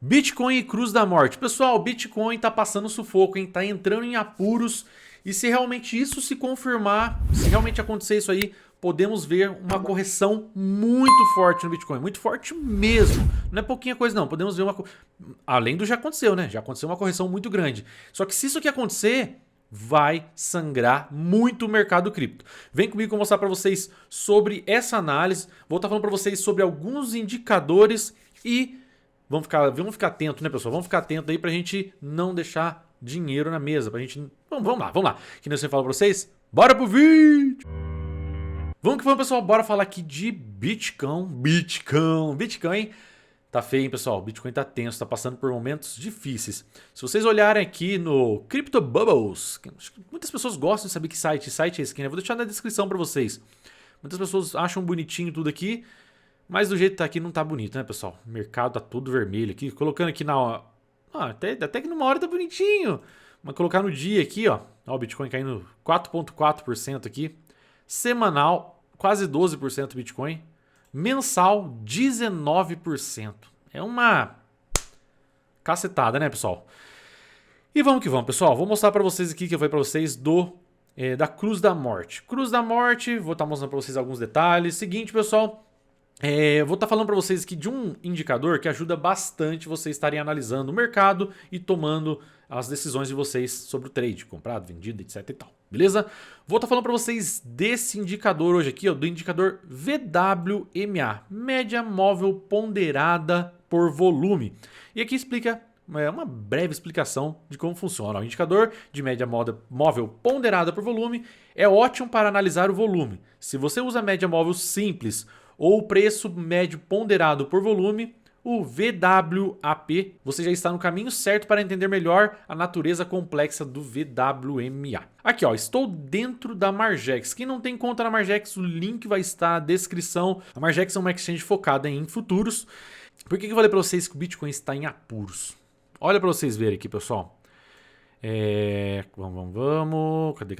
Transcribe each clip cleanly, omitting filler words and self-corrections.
Bitcoin e Cruz da Morte. Pessoal, o Bitcoin tá passando sufoco, hein? Tá entrando em apuros. E se realmente isso se confirmar, se realmente acontecer isso aí, podemos ver uma correção muito forte no Bitcoin. Muito forte mesmo. Não é pouquinha coisa não. Podemos ver uma... Além do já aconteceu, né? Já aconteceu uma correção muito grande. Só que se isso aqui acontecer, vai sangrar muito o mercado cripto. Vem comigo que eu vou mostrar para vocês sobre essa análise. Vou estar falando para vocês sobre alguns indicadores e... Vamos ficar atento, né, pessoal? Vamos ficar atento aí pra gente não deixar dinheiro na mesa. Pra gente. Vamos lá. Que nem você fala pra vocês. Bora pro vídeo! Vamos que vamos, pessoal. Bora falar aqui de Bitcoin. Bitcoin tá feio, hein, pessoal? Bitcoin tá tenso, tá passando por momentos difíceis. Se vocês olharem aqui no Crypto Bubbles, muitas pessoas gostam de saber que site é esse aqui, né? Vou deixar na descrição pra vocês. Muitas pessoas acham bonitinho tudo aqui. Mas do jeito que tá aqui não tá bonito, né, pessoal? O mercado tá todo vermelho aqui. Colocando aqui na... até que numa hora tá bonitinho. Mas colocar no dia aqui, ó. Ó, o Bitcoin caindo 4,4% aqui. Semanal, quase 12% Bitcoin. Mensal, 19%. É uma cacetada, né, pessoal? E vamos que vamos, pessoal. Vou mostrar pra vocês aqui que eu falei pra vocês da Cruz da Morte. Cruz da Morte, vou estar mostrando pra vocês alguns detalhes. Seguinte, pessoal... vou estar falando para vocês aqui de um indicador que ajuda bastante vocês estarem analisando o mercado e tomando as decisões de vocês sobre o trade, comprado, vendido, etc e tal, beleza? Vou estar falando para vocês desse indicador hoje aqui, ó, do indicador VWMA, média móvel ponderada por volume. E aqui explica uma breve explicação de como funciona. O indicador de média móvel ponderada por volume é ótimo para analisar o volume. Se você usa média móvel simples ou preço médio ponderado por volume, o VWAP, você já está no caminho certo para entender melhor a natureza complexa do VWMA. Aqui, ó, estou dentro da Margex. Quem não tem conta na Margex, o link vai estar na descrição. A Margex é uma exchange focada em futuros. Por que eu falei para vocês que o Bitcoin está em apuros? Olha para vocês verem aqui, pessoal. Vamos. Cadê?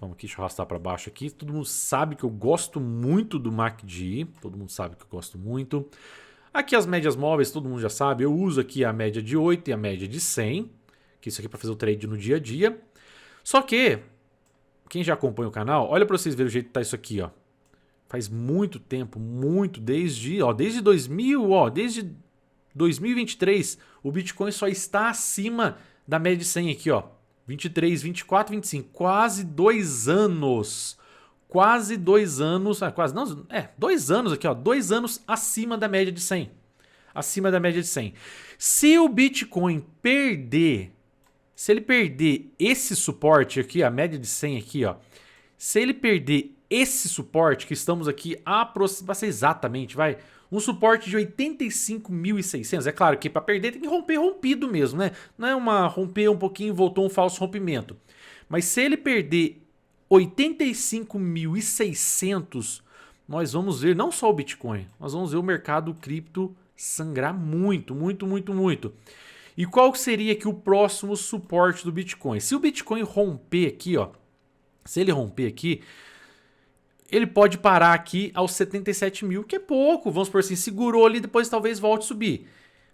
Vamos aqui, deixa eu arrastar para baixo aqui. Todo mundo sabe que eu gosto muito do MACD. Todo mundo sabe que eu gosto muito. Aqui as médias móveis, todo mundo já sabe. Eu uso aqui a média de 8 e a média de 100. Que isso aqui é para fazer o trade no dia a dia. Só que, quem já acompanha o canal, olha para vocês verem o jeito que tá isso aqui, ó. Faz muito tempo, desde 2023, o Bitcoin só está acima da média de 100 aqui, ó. 23, 24, 25, quase 2 anos. Quase 2 anos, 2 anos aqui, ó, 2 anos acima da média de 100. Acima da média de 100. Se o Bitcoin perder, se ele perder esse suporte aqui, a média de 100 aqui, ó. Se ele perder esse suporte que estamos aqui aproximadamente, exatamente, vai, um suporte de 85.600. É claro que para perder tem que romper rompido mesmo, né? Não é uma romper um pouquinho e voltou um falso rompimento. Mas se ele perder 85.600, nós vamos ver não só o Bitcoin, nós vamos ver o mercado cripto sangrar muito. E qual seria aqui o próximo suporte do Bitcoin? Se o Bitcoin romper aqui, ó, se ele romper aqui, ele pode parar aqui aos 77 mil, que é pouco, vamos por assim, segurou ali, depois talvez volte a subir,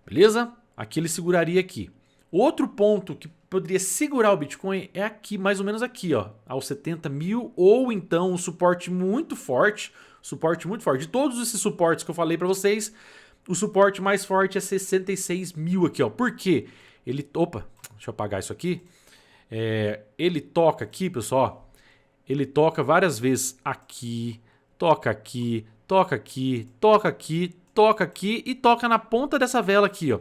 beleza? Aqui ele seguraria aqui. Outro ponto que poderia segurar o Bitcoin é aqui, mais ou menos aqui, ó, aos 70 mil, ou então um suporte muito forte. De todos esses suportes que eu falei para vocês, o suporte mais forte é 66 mil aqui, ó. Por quê? Opa, deixa eu apagar isso aqui. Ele toca aqui, pessoal, ó. Ele toca várias vezes aqui, toca aqui, toca aqui, toca aqui, toca aqui e toca na ponta dessa vela aqui, ó.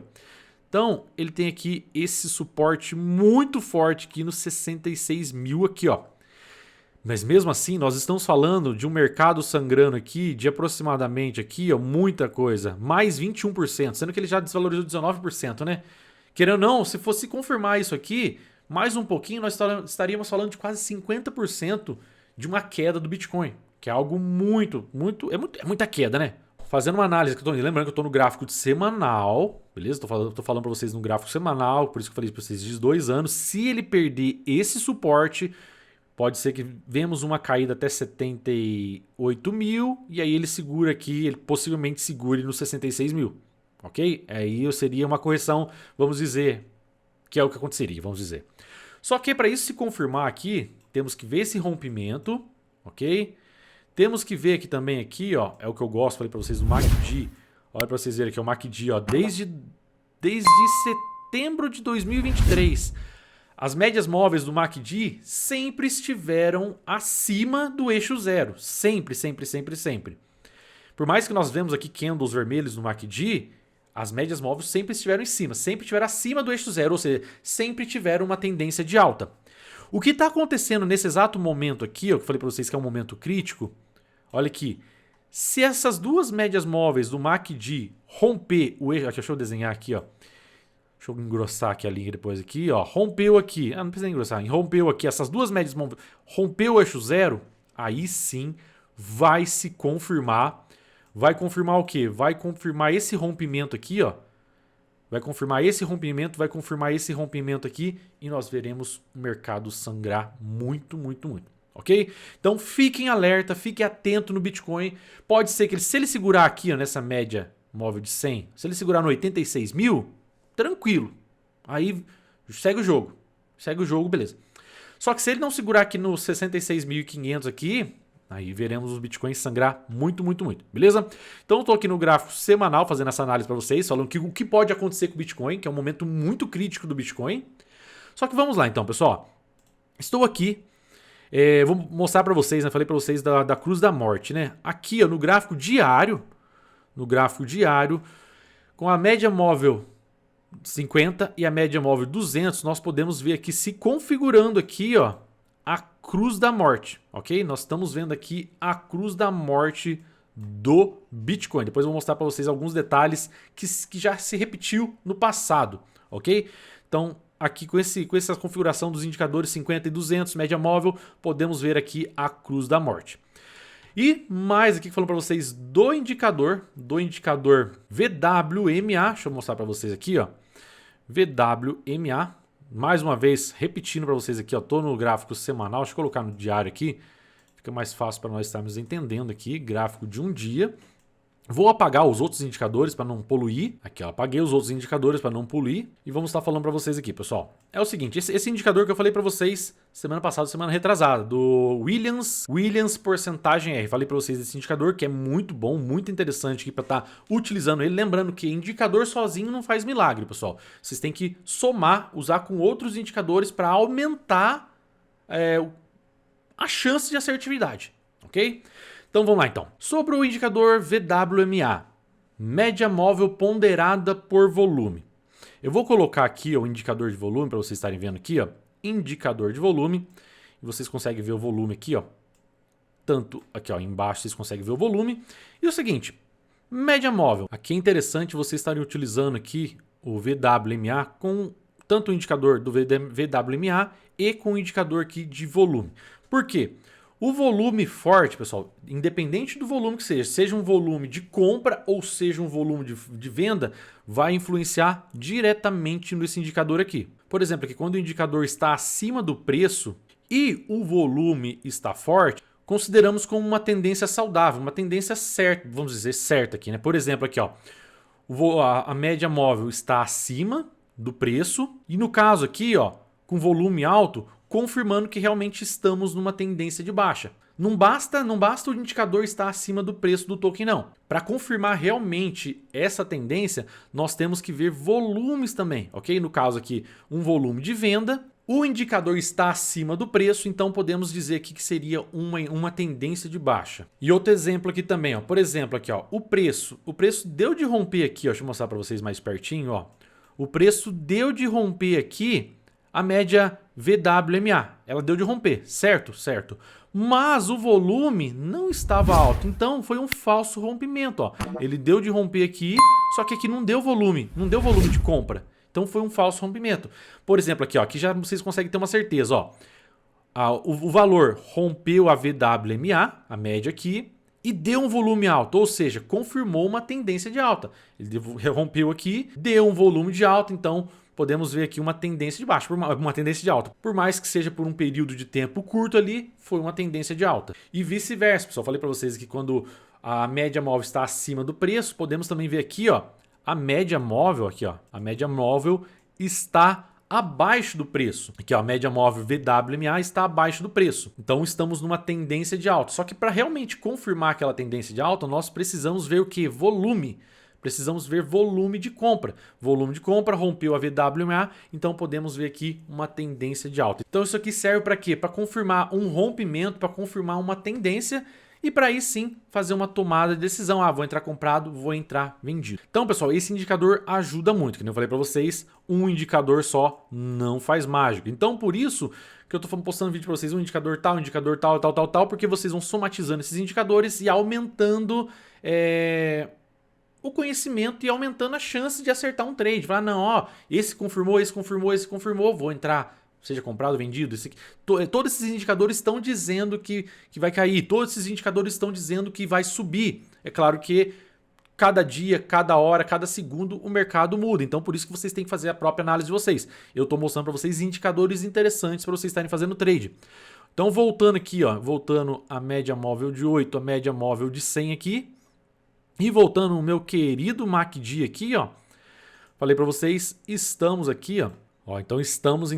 Então, ele tem aqui esse suporte muito forte aqui nos 66 mil aqui, ó. Mas mesmo assim, nós estamos falando de um mercado sangrando aqui de aproximadamente aqui, ó, muita coisa, mais 21%, sendo que ele já desvalorizou 19%, né? Querendo ou não, se fosse confirmar isso aqui, mais um pouquinho nós estaríamos falando de quase 50% de uma queda do Bitcoin, que é algo é muita queda, né? Fazendo uma análise, lembrando que eu estou no gráfico de semanal, beleza? Tô falando para vocês no gráfico semanal, por isso que eu falei para vocês de 2 anos. Se ele perder esse suporte, pode ser que vemos uma caída até 78 mil, e aí ele segura aqui, ele possivelmente segure nos 66 mil. ok? Aí seria uma correção, vamos dizer, que é o que aconteceria, vamos dizer. Só que para isso se confirmar aqui, temos que ver esse rompimento, ok? Temos que ver aqui também, aqui, ó, é o que eu gosto, falei para vocês do MACD. Olha para vocês verem aqui, o MACD, ó, desde setembro de 2023. As médias móveis do MACD sempre estiveram acima do eixo zero. Sempre, sempre, sempre, sempre. Por mais que nós vemos aqui candles vermelhos no MACD, as médias móveis sempre estiveram em cima, sempre estiveram acima do eixo zero, ou seja, sempre tiveram uma tendência de alta. O que está acontecendo nesse exato momento aqui, ó, que eu falei para vocês que é um momento crítico, olha aqui, se essas duas médias móveis do MACD romper o eixo, deixa eu desenhar aqui, ó, deixa eu engrossar aqui a linha depois aqui, ó, rompeu aqui, não precisa engrossar, rompeu aqui, essas duas médias móveis, rompeu o eixo zero, aí sim vai se confirmar. Vai confirmar o quê? Vai confirmar esse rompimento aqui, ó. Vai confirmar esse rompimento, vai confirmar esse rompimento aqui e nós veremos o mercado sangrar muito, muito, muito. Ok? Então fiquem alerta, fiquem atento no Bitcoin. Pode ser que se ele segurar aqui, ó, nessa média móvel de 100, se ele segurar no 86 mil, tranquilo. Aí segue o jogo. Segue o jogo, beleza. Só que se ele não segurar aqui no 66.500 aqui, aí veremos os bitcoins sangrar muito, muito, muito. Beleza? Então eu estou aqui no gráfico semanal fazendo essa análise para vocês, falando o que pode acontecer com o Bitcoin, que é um momento muito crítico do Bitcoin. Só que vamos lá então, pessoal. Estou aqui, vou mostrar para vocês, né? Falei para vocês da Cruz da Morte, né? Aqui ó, no gráfico diário, com a média móvel 50 e a média móvel 200, nós podemos ver aqui se configurando aqui, ó, a Cruz da Morte, ok? Nós estamos vendo aqui a Cruz da Morte do Bitcoin. Depois eu vou mostrar para vocês alguns detalhes que já se repetiu no passado, ok? Então, aqui com essa configuração dos indicadores 50 e 200, média móvel, podemos ver aqui a Cruz da Morte. E mais aqui falando para vocês do indicador VWMA, deixa eu mostrar para vocês aqui, ó. VWMA, mais uma vez repetindo para vocês aqui, ó, tô no gráfico semanal, deixa eu colocar no diário aqui, fica mais fácil para nós estarmos entendendo aqui, gráfico de um dia. Vou apagar os outros indicadores para não poluir. Aqui, ó, apaguei os outros indicadores para não poluir. E vamos estar falando para vocês aqui, pessoal. É o seguinte, esse indicador que eu falei para vocês semana passada, semana retrasada, do Williams Porcentagem R. Falei para vocês desse indicador que é muito bom, muito interessante aqui para estar utilizando ele. Lembrando que indicador sozinho não faz milagre, pessoal. Vocês têm que somar, usar com outros indicadores para aumentar a chance de assertividade, ok? Então vamos lá então. Sobre o indicador VWMA, média móvel ponderada por volume. Eu vou colocar aqui o indicador de volume para vocês estarem vendo aqui, ó, indicador de volume. E vocês conseguem ver o volume aqui, ó. Tanto aqui, ó, embaixo vocês conseguem ver o volume. E o seguinte, média móvel. Aqui é interessante vocês estarem utilizando aqui o VWMA com tanto o indicador do VWMA e com o indicador aqui de volume. Por quê? O volume forte, pessoal, independente do volume que seja um volume de compra ou seja um volume de venda, vai influenciar diretamente nesse indicador aqui. Por exemplo, aqui quando o indicador está acima do preço e o volume está forte, consideramos como uma tendência saudável, uma tendência certa, vamos dizer certa aqui, né? Por exemplo, aqui, ó, a média móvel está acima do preço e no caso aqui, ó, com volume alto, confirmando que realmente estamos numa tendência de baixa. Não basta o indicador estar acima do preço do token, não. Para confirmar realmente essa tendência, nós temos que ver volumes também, ok? No caso aqui, um volume de venda. O indicador está acima do preço, então podemos dizer aqui que seria uma tendência de baixa. E outro exemplo aqui também, ó. Por exemplo, aqui, ó, o preço deu de romper aqui, ó, deixa eu mostrar para vocês mais pertinho, ó. O preço deu de romper aqui a média VWMA, ela deu de romper, certo? Certo. Mas o volume não estava alto, então foi um falso rompimento, ó. Ele deu de romper aqui, só que aqui não deu volume de compra. Então foi um falso rompimento. Por exemplo, aqui, ó, aqui já vocês conseguem ter uma certeza, ó. O valor rompeu a VWMA, a média aqui, e deu um volume alto, ou seja, confirmou uma tendência de alta. Ele rompeu aqui, deu um volume de alta, então podemos ver aqui uma tendência de baixa, uma tendência de alta. Por mais que seja por um período de tempo curto ali, foi uma tendência de alta. E vice-versa, pessoal. Falei para vocês que quando a média móvel está acima do preço, podemos também ver aqui, ó, a média móvel aqui, ó, a média móvel está abaixo do preço. Aqui, ó, a média móvel VWMA está abaixo do preço. Então estamos numa tendência de alta. Só que para realmente confirmar aquela tendência de alta, nós precisamos ver o que? Volume. Precisamos ver volume de compra. Volume de compra rompeu a VWMA, então podemos ver aqui uma tendência de alta. Então isso aqui serve para quê? Para confirmar um rompimento, para confirmar uma tendência e para aí sim fazer uma tomada de decisão. Ah, vou entrar comprado, vou entrar vendido. Então, pessoal, esse indicador ajuda muito. Como eu falei para vocês, um indicador só não faz mágica. Então, por isso que eu estou postando vídeo para vocês, um indicador tal, porque vocês vão somatizando esses indicadores e aumentando o conhecimento e aumentando a chance de acertar um trade. Falar, não, ó, esse confirmou, vou entrar. Seja comprado, vendido, todos esses indicadores estão dizendo que vai cair, todos esses indicadores estão dizendo que vai subir. É claro que cada dia, cada hora, cada segundo o mercado muda, então por isso que vocês têm que fazer a própria análise de vocês. Eu estou mostrando para vocês indicadores interessantes para vocês estarem fazendo trade. Então voltando aqui, ó, voltando a média móvel de 8, a média móvel de 100 aqui, e voltando o meu querido MACD aqui, ó, falei para vocês, estamos aqui, ó. Então estamos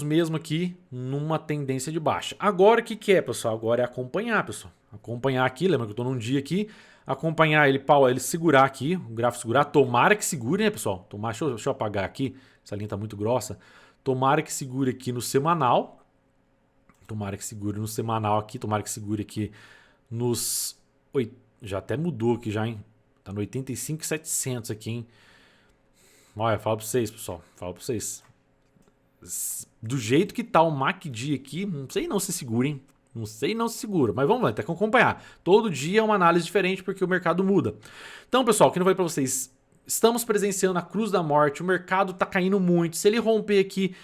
mesmo aqui numa tendência de baixa. Agora o que é, pessoal? Agora é acompanhar, pessoal. Acompanhar aqui, lembra que eu estou num dia aqui. Acompanhar ele, ele segurar aqui, o gráfico segurar. Tomara que segure, né, pessoal? Deixa eu apagar aqui, essa linha está muito grossa. Tomara que segure aqui no semanal. Tomara que segure no semanal aqui. Tomara que segure aqui nos... Já até mudou aqui já, hein? Tá no 85.700 aqui, hein? Olha, falo pra vocês, pessoal. Falo pra vocês. Do jeito que tá o MACD aqui, não sei não se segura, hein? Não sei não se segura. Mas vamos lá, tem que acompanhar. Todo dia é uma análise diferente porque o mercado muda. Então, pessoal, o que eu falei pra vocês? Estamos presenciando a cruz da morte. O mercado tá caindo muito. Se ele romper aqui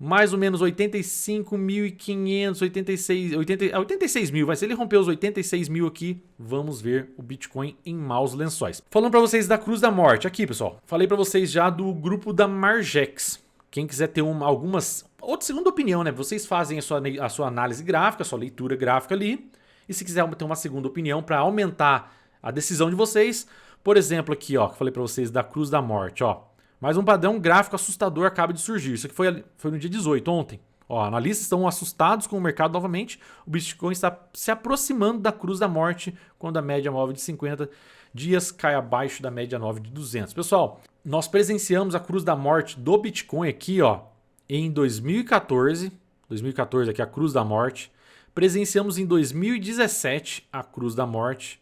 mais ou menos 85.500, 86 mil, se ele romper os 86 mil aqui, vamos ver o Bitcoin em maus lençóis. Falando para vocês da cruz da morte, aqui pessoal, falei para vocês já do grupo da Margex. Quem quiser ter outra segunda opinião, né? Vocês fazem a sua análise gráfica, a sua leitura gráfica ali, e se quiser ter uma segunda opinião para aumentar a decisão de vocês, por exemplo aqui, ó, que falei para vocês da cruz da morte, ó. Mas um padrão gráfico assustador acaba de surgir. Isso aqui foi no dia 18, ontem. Ó, analistas estão assustados com o mercado novamente. O Bitcoin está se aproximando da cruz da morte quando a média móvel de 50 dias cai abaixo da média móvel de 200. Pessoal, nós presenciamos a cruz da morte do Bitcoin aqui, ó, em 2014. 2014 aqui a cruz da morte. Presenciamos em 2017 a cruz da morte.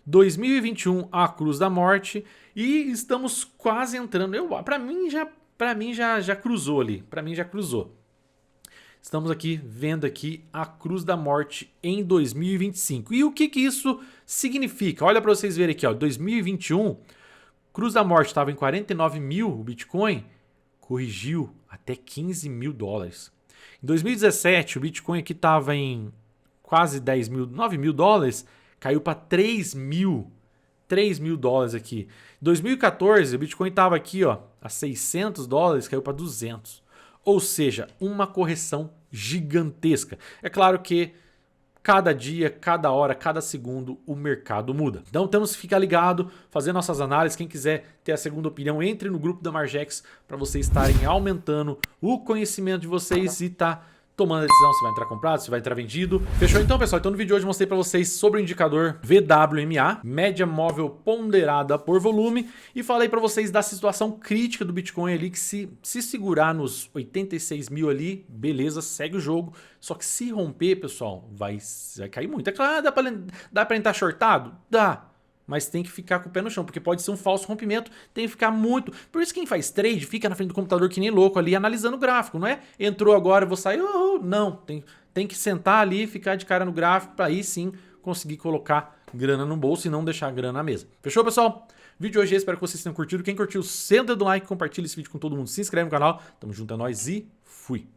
2021 a cruz da morte e estamos quase entrando. Para mim já cruzou ali. Para mim já cruzou. Estamos aqui vendo aqui a cruz da morte em 2025. E o que isso significa? Olha para vocês verem aqui, ó, 2021, cruz da morte estava em 49 mil, o Bitcoin corrigiu até 15 mil dólares. Em 2017, o Bitcoin aqui estava em quase 10 mil, 9 mil dólares. Caiu para 3 mil dólares aqui. Em 2014, o Bitcoin estava aqui, ó, a 600 dólares, caiu para 200. Ou seja, uma correção gigantesca. É claro que cada dia, cada hora, cada segundo, o mercado muda. Então temos que ficar ligado, fazer nossas análises. Quem quiser ter a segunda opinião, entre no grupo da Margex para vocês estarem aumentando o conhecimento de vocês e tomando a decisão se vai entrar comprado, se vai entrar vendido. Fechou então, pessoal? Então no vídeo de hoje eu mostrei para vocês sobre o indicador VWMA, média móvel ponderada por volume, e falei para vocês da situação crítica do Bitcoin ali, que se segurar nos 86 mil ali, beleza, segue o jogo. Só que se romper, pessoal, vai cair muito. É claro, dá para entrar shortado? Dá. Mas tem que ficar com o pé no chão, porque pode ser um falso rompimento, tem que ficar muito... Por isso quem faz trade fica na frente do computador que nem louco ali, analisando o gráfico, não é? Entrou agora, eu vou sair, não. Tem que sentar ali, ficar de cara no gráfico, para aí sim conseguir colocar grana no bolso e não deixar a grana na mesa. Fechou, pessoal? Vídeo de hoje, espero que vocês tenham curtido. Quem curtiu, senta o like, compartilha esse vídeo com todo mundo, se inscreve no canal. Tamo junto, é nóis e fui!